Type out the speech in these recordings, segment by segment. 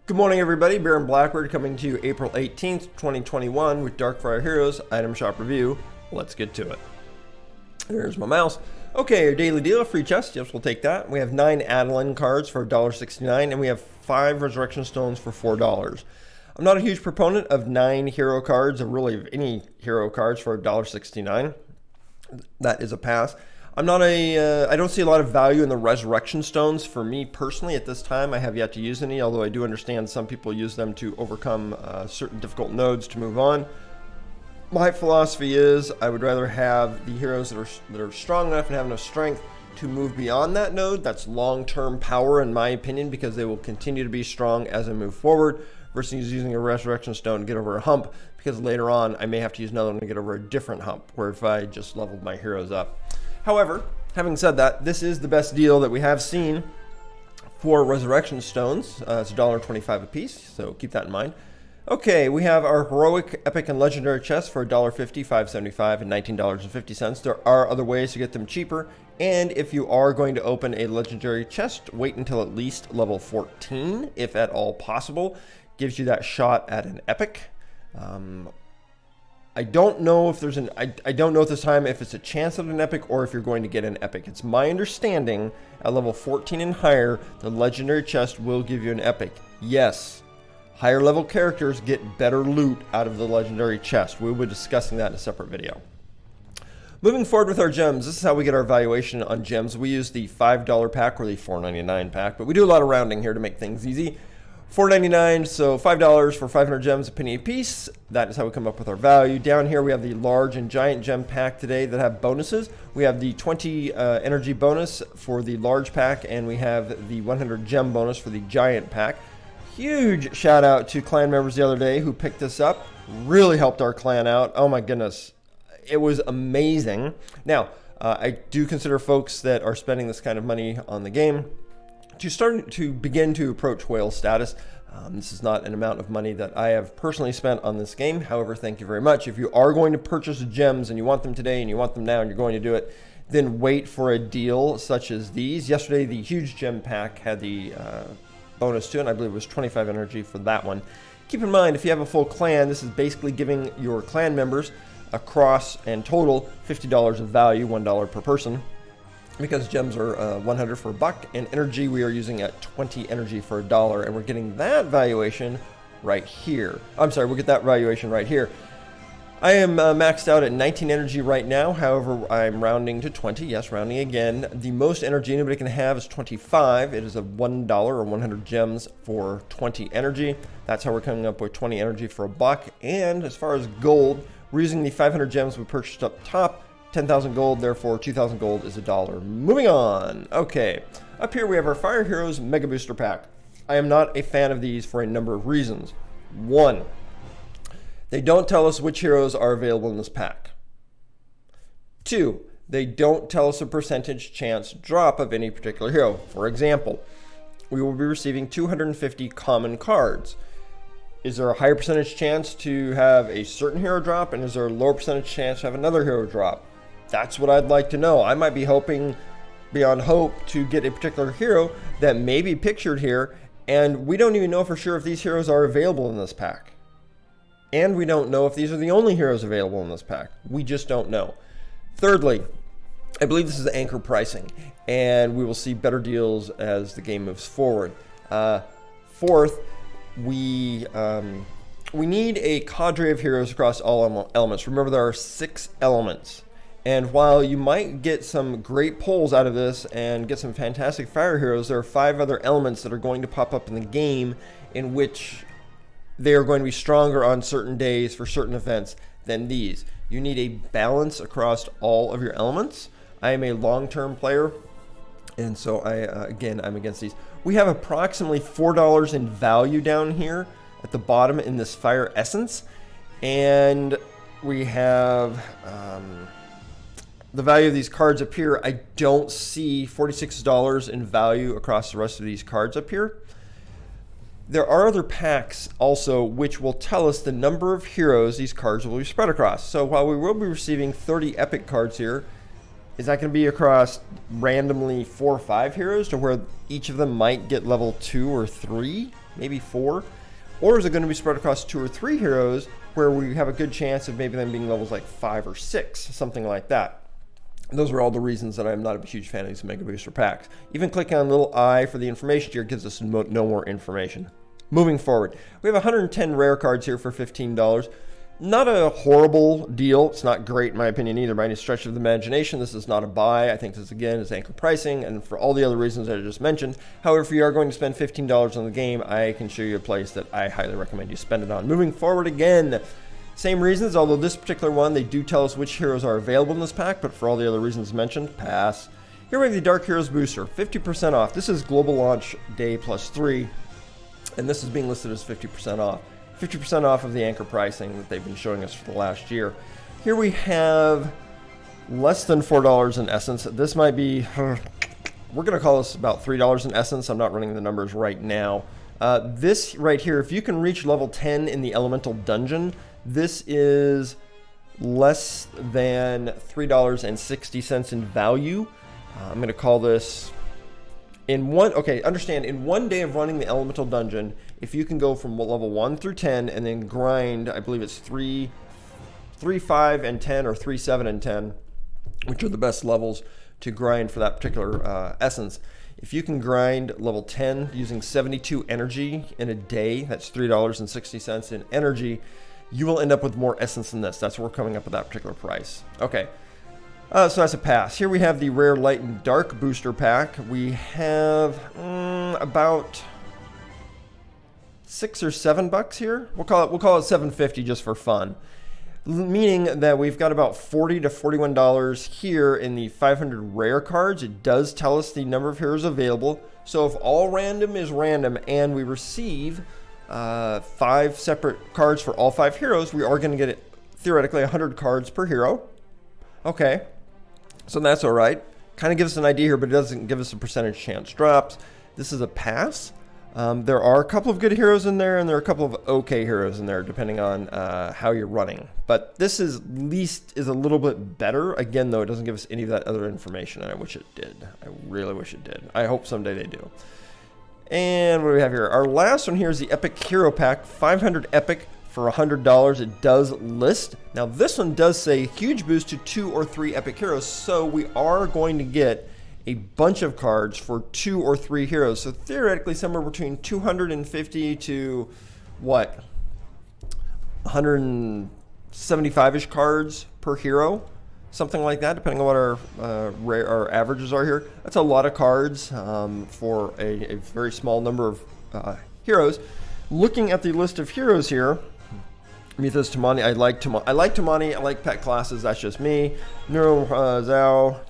Good morning, everybody. Baron Blackbird coming to you April 18th, 2021 with Darkfire Heroes Item Shop Review. Let's get to it. There's my mouse. Okay, our daily deal, free chest. Yes, we'll take that. We have 9 Adeline cards for $1.69, and we have 5 Resurrection Stones for $4. I'm not a huge proponent of 9 hero cards, or really of any hero cards for $1.69. That is a pass. I don't see a lot of value in the Resurrection Stones. For me personally, at this time, I have yet to use any, although I do understand some people use them to overcome certain difficult nodes to move on. My philosophy is I would rather have the heroes that are strong enough and have enough strength to move beyond that node. That's long-term power, in my opinion, because they will continue to be strong as I move forward, versus using a Resurrection Stone to get over a hump, because later on I may have to use another one to get over a different hump, where if I just leveled my heroes up. However, having said that, this is the best deal that we have seen for Resurrection Stones. It's $1.25 a piece, so keep that in mind. Okay, we have our Heroic, Epic, and Legendary chests for $1.50, $5.75, and $19.50. There are other ways to get them cheaper, and if you are going to open a Legendary chest, wait until at least level 14, if at all possible. Gives you that shot at an Epic. I don't know if there's I don't know at this time if it's a chance of an epic or if you're going to get an epic. It's my understanding at level 14 and higher, the legendary chest will give you an epic. Yes, higher level characters get better loot out of the legendary chest. We'll be discussing that in a separate video. Moving forward with our gems, this is how we get our valuation on gems. We use the $5 pack or the $4.99 pack, but we do a lot of rounding here to make things easy. $4.99, so $5 for 500 gems, a penny a piece. That is how we come up with our value. Down here we have the large and giant gem pack today that have bonuses. We have the 20 energy bonus for the large pack, and we have the 100 gem bonus for the giant pack. Huge shout out to clan members the other day who picked this up. Really helped our clan out. Oh my goodness. It was amazing. Now, I do consider folks that are spending this kind of money on the game to begin to approach whale status. This is not an amount of money that I have personally spent on this game. However, thank you very much. If you are going to purchase gems and you want them today and you want them now and you're going to do it, then wait for a deal such as these. Yesterday, the huge gem pack had the bonus too, and I believe it was 25 energy for that one. Keep in mind, if you have a full clan, this is basically giving your clan members across and total $50 of value, $1 per person. Because gems are 100 for $1, and energy we are using at 20 energy for $1, and we're getting that valuation right here. I'm sorry, we'll get that valuation right here. I am maxed out at 19 energy right now. However, I'm rounding to 20. Yes, rounding again. The most energy anybody can have is 25. It is a $1 or 100 gems for 20 energy. That's how we're coming up with 20 energy for $1. And as far as gold, we're using the 500 gems we purchased up top. 10,000 gold, therefore 2,000 gold is $1. Moving on. Okay, up here we have our Fire Heroes Mega Booster Pack. I am not a fan of these for a number of reasons. One, they don't tell us which heroes are available in this pack. Two, they don't tell us a percentage chance drop of any particular hero. For example, we will be receiving 250 common cards. Is there a higher percentage chance to have a certain hero drop, and is there a lower percentage chance to have another hero drop? That's what I'd like to know. I might be hoping beyond hope to get a particular hero that may be pictured here, and we don't even know for sure if these heroes are available in this pack. And we don't know if these are the only heroes available in this pack. We just don't know. Thirdly, I believe this is anchor pricing, and we will see better deals as the game moves forward. Fourth, we need a cadre of heroes across all elements. Remember, there are 6 elements. And while you might get some great pulls out of this and get some fantastic fire heroes, there are 5 other elements that are going to pop up in the game in which they are going to be stronger on certain days for certain events than these. You need a balance across all of your elements. I am a long-term player, and so I'm against these. We have approximately $4 in value down here at the bottom in this Fire Essence, and we have the value of these cards up here. I don't see $46 in value across the rest of these cards up here. There are other packs also which will tell us the number of heroes these cards will be spread across. So while we will be receiving 30 epic cards here, Is that going to be across randomly 4 or 5 heroes to where each of them might get level 2 or 3, maybe 4? Or is it going to be spread across 2 or 3 heroes where we have a good chance of maybe them being levels like 5 or 6, something like that? And those are all the reasons that I'm not a huge fan of these Mega Booster packs. Even clicking on little I for the information here gives us no more information. Moving forward, we have 110 rare cards here for $15. Not a horrible deal. It's not great in my opinion either by any stretch of the imagination. This is not a buy. I think this again is anchor pricing and for all the other reasons that I just mentioned. However, if you are going to spend $15 on the game, I can show you a place that I highly recommend you spend it on. Moving forward again, same reasons, although this particular one, they do tell us which heroes are available in this pack, but for all the other reasons mentioned, pass. Here we have the Dark Heroes booster, 50% off. This is global launch day +3, and this is being listed as 50% off. 50% off of the anchor pricing that they've been showing us for the last year. Here we have less than $4 in essence. This might be, we're going to call this about $3 in essence. I'm not running the numbers right now. This right here, if you can reach level 10 in the elemental dungeon, this is less than $3.60 in value. I'm going to call this understand, in 1 day of running the elemental dungeon, if you can go from level 1 through 10 and then grind, I believe it's 3, 5, and 10, or 3, 7, and 10, which are the best levels to grind for that particular essence. If you can grind level 10 using 72 energy in a day, that's $3.60 in energy, you will end up with more essence than this. That's where we're coming up with that particular price. Okay. So that's a pass. Here we have the Rare Light and Dark Booster Pack. We have about $6 or $7 here. We'll call it $7.50 just for fun. Meaning that we've got about $40 to $41 here in the 500 rare cards. It does tell us the number of heroes available. So if all random is random and we receive 5 separate cards for all 5 heroes, we are going to get theoretically 100 cards per hero. Okay. So that's all right. Kind of gives us an idea here, but it doesn't give us a percentage chance drops. This is a pass. There are a couple of good heroes in there, and there are a couple of okay heroes in there, depending on how you're running. But this is a little bit better. Again, though, it doesn't give us any of that other information, and I wish it did. I really wish it did. I hope someday they do. And what do we have here? Our last one here is the Epic Hero Pack, 500 Epic. For $100, it does list. Now this one does say huge boost to 2 or 3 epic heroes, so we are going to get a bunch of cards for 2 or 3 heroes. So theoretically, somewhere between 250 to what, 175-ish cards per hero, something like that, depending on what our averages are here. That's a lot of cards for a very small number of heroes. Looking at the list of heroes here. Mythos, Tamani, I like Tamani, I like pet classes, that's just me. Neuro, Zhao,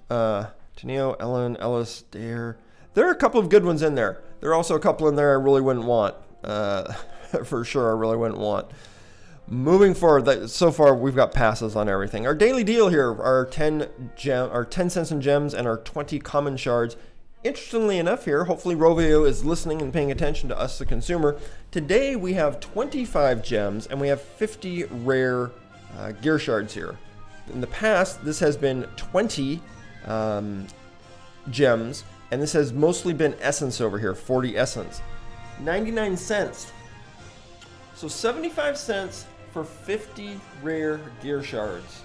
Taneo, Ellen, Ellis, Dare. There are a couple of good ones in there. There are also a couple in there I really wouldn't want. For sure, I really wouldn't want. Moving forward, so far we've got passes on everything. Our daily deal here are 10 cents in gems and our 20 common shards. Interestingly enough here, hopefully Rovio is listening and paying attention to us, the consumer. Today we have 25 gems and we have 50 rare gear shards here. In the past, this has been 20 gems, and this has mostly been essence over here, 40 essence. 99 cents. So 75 cents for 50 rare gear shards.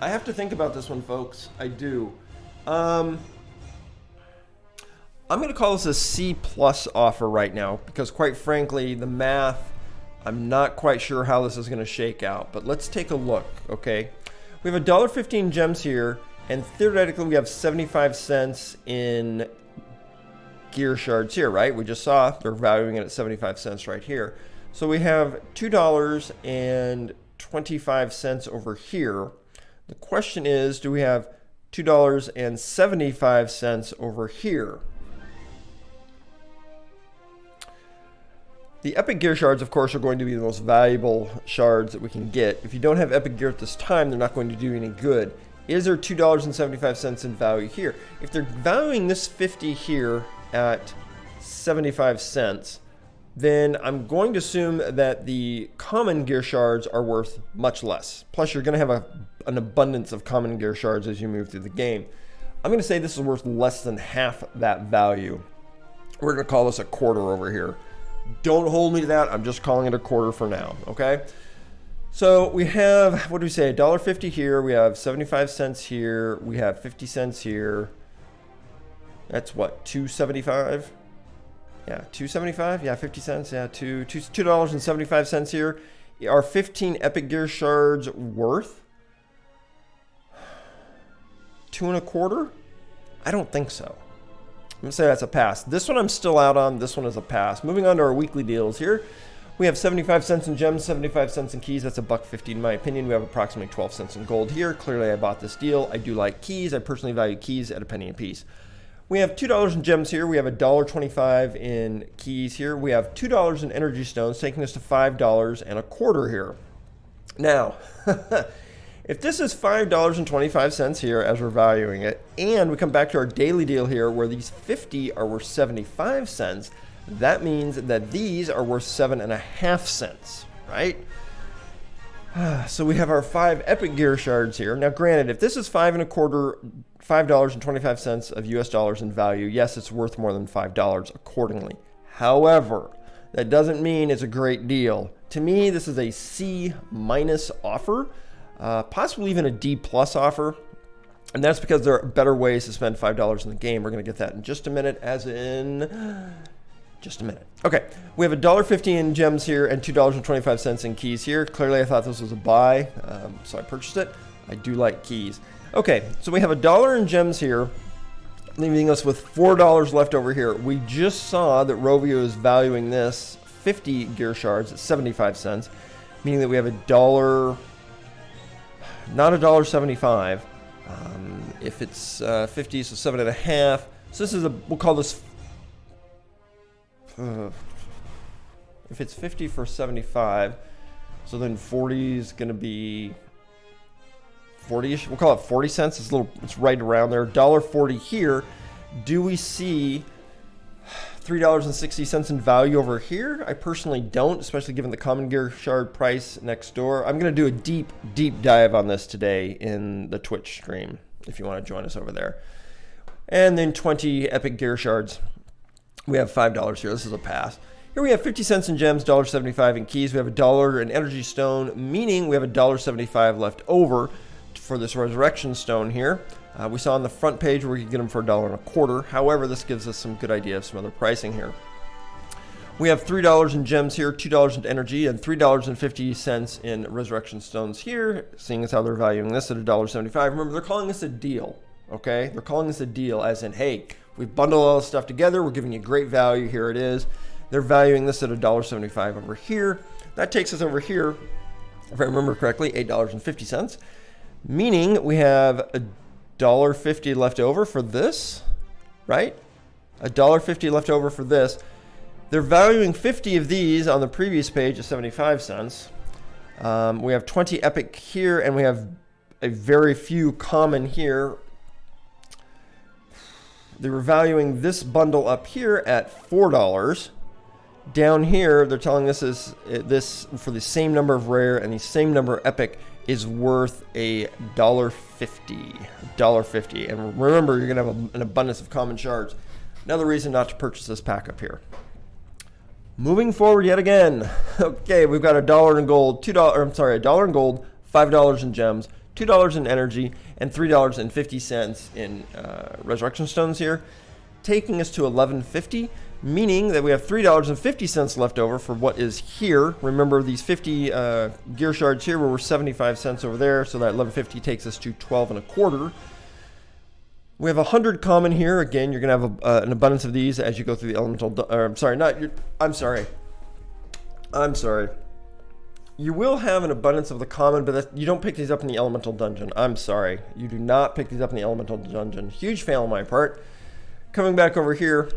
I have to think about this one, folks. I do. I'm going to call this a C+ offer right now because, quite frankly, the math, I'm not quite sure how this is going to shake out. But let's take a look, okay? We have $1.15 gems here, and theoretically we have 75 cents in gear shards here, right? We just saw they're valuing it at 75 cents right here. So we have $2.25 over here. The question is, do we have $2.75 over here? The epic gear shards, of course, are going to be the most valuable shards that we can get. If you don't have epic gear at this time, they're not going to do you any good. Is there $2.75 in value here? If they're valuing this 50 here at 75 cents, then I'm going to assume that the common gear shards are worth much less. Plus, you're going to have an abundance of common gear shards as you move through the game. I'm going to say this is worth less than half that value. We're going to call this a quarter over here. Don't hold me to that. I'm just calling it a quarter for now, okay? So we have, what do we say, $1.50 here. We have 75 cents here. We have 50 cents here. That's what, $2.75? Yeah, $2.75. Yeah, 50 cents. Yeah, $2.75 here. Are 15 epic gear shards worth $2.25? I don't think so. I'm gonna say that's a pass. This one I'm still out on. This one is a pass. Moving on to our weekly deals here. We have 75 cents in gems, 75 cents in keys. That's $1.50 in my opinion. We have approximately 12 cents in gold here. Clearly I bought this deal. I do like keys. I personally value keys at a penny a piece. We have $2 in gems here. We have $1.25 in keys here. We have $2 in energy stones, taking us to $5.25 here. Now, if this is $5.25 here as we're valuing it, and we come back to our daily deal here where these 50 are worth 75 cents, that means that these are worth 7.5 cents, right? So we have our 5 epic gear shards here. Now granted, if this is $5.25 of US dollars in value, yes, it's worth more than $5 accordingly. However, that doesn't mean it's a great deal. To me, this is a C- offer. Possibly even a D+ offer, and that's because there are better ways to spend $5 in the game. We're going to get that in just a minute, as in just a minute. Okay, we have $1.50 in gems here and $2.25 in keys here. Clearly, I thought this was a buy, so I purchased it. I do like keys. Okay, so we have $1 in gems here, leaving us with $4 left over here. We just saw that Rovio is valuing this 50 gear shards at 75 cents, meaning that we have $1. Not $1.75. If it's 50, so 7.5. So this is we'll call this. If it's 50 for 75, so then 40 is going to be 40ish. We'll call it 40 cents. It's right around there. $1.40 here. Do we see $3.60 in value over here? I personally don't, especially given the common gear shard price next door. I'm going to do a deep dive on this today in the Twitch stream if you want to join us over there. And then 20 epic gear shards. We have $5 here. This is a pass. Here we have 50 cents in gems, $1.75 in keys. We have $1 in energy stone, meaning we have $1.75 left over for this resurrection stone here. We saw on the front page where we could get them for $1.25. However, this gives us some good idea of some other pricing here. We have $3 in gems here, $2 in energy, and $3.50 in resurrection stones here, seeing as how they're valuing this at $1.75. Remember, they're calling this a deal, okay? They're calling this a deal as in, hey, we've bundled all this stuff together. We're giving you great value. Here it is. They're valuing this at $1.75 over here. That takes us over here, if I remember correctly, $8.50, meaning we have $1.50 left over for this, right? $1.50 left over for this. They're valuing 50 of these on the previous page at 75 cents. We have 20 epic here, and we have a very few common here. They were valuing this bundle up here at $4. Down here, they're telling us this for the same number of rare and the same number of epic is worth $1.50. And remember, you're gonna have an abundance of common shards. Another reason not to purchase this pack up here. Moving forward yet again. Okay, we've got $1 in gold, $1 in gold, $5 in gems, $2 in energy, and $3.50 in resurrection stones here, taking us to $11.50, meaning that we have $3.50 left over for what is here. Remember, these 50 gear shards here were 75 cents over there, so that $11.50 takes us to $12.25. We have 100 common here. Again, you're going to have an abundance of these as you go through the elemental. I'm sorry. You will have an abundance of the common, but you don't pick these up in the elemental dungeon. I'm sorry. You do not pick these up in the elemental dungeon. Huge fail on my part. Coming back over here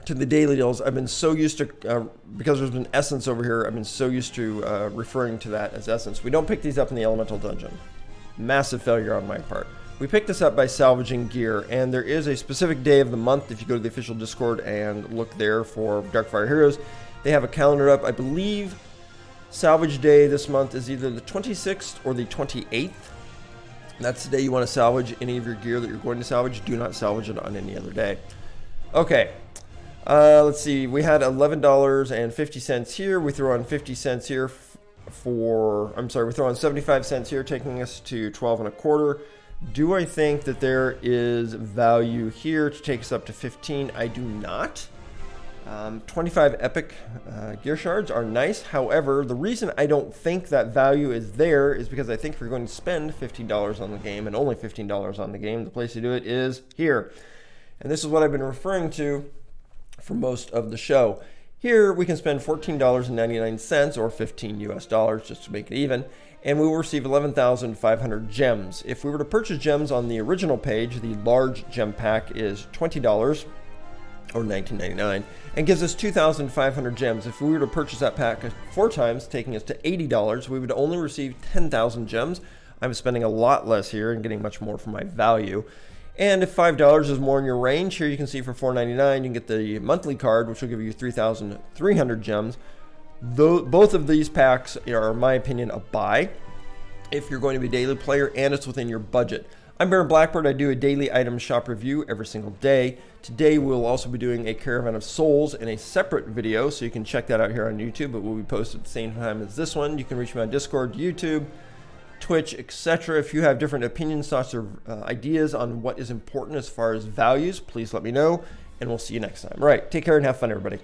to the daily deals, I've been so used to, because there's been essence over here, I've been so used to referring to that as essence. We don't pick these up in the elemental dungeon. Massive failure on my part. We picked this up by salvaging gear, and there is a specific day of the month. If you go to the official Discord and look there for Darkfire Heroes, they have a calendar up. I believe salvage day this month is either the 26th or the 28th. That's the day you want to salvage any of your gear that you're going to salvage. Do not salvage it on any other day. Okay, let's see. We had $11.50 here. We throw on 50 cents here we throw on 75 cents here, taking us to 12 1/4. Do I think that there is value here to take us up to 15? I do not. 25 epic gear shards are nice. However, the reason I don't think that value is there is because I think if you're going to spend $15 on the game, and only $15 on the game, the place to do it is here. And this is what I've been referring to for most of the show. Here we can spend $14.99 or 15 US dollars just to make it even, and we will receive 11,500 gems. If we were to purchase gems on the original page, the large gem pack is $20 or $19.99 and gives us 2,500 gems. If we were to purchase that pack 4 times, taking us to $80, we would only receive 10,000 gems. I'm spending a lot less here and getting much more for my value. And if $5 is more in your range, here you can see for $4.99 you can get the monthly card, which will give you 3,300 gems. Both of these packs are, in my opinion, a buy if you're going to be a daily player and it's within your budget. I'm Baron Blackbird. I do a daily item shop review every single day. Today we'll also be doing a Caravan of Souls in a separate video, so you can check that out here on YouTube, but will be posted at the same time as this one. You can reach me on Discord, YouTube, Twitch, etc. If you have different opinions, thoughts, or ideas on what is important as far as values, please let me know, and we'll see you next time. All right, take care and have fun, everybody.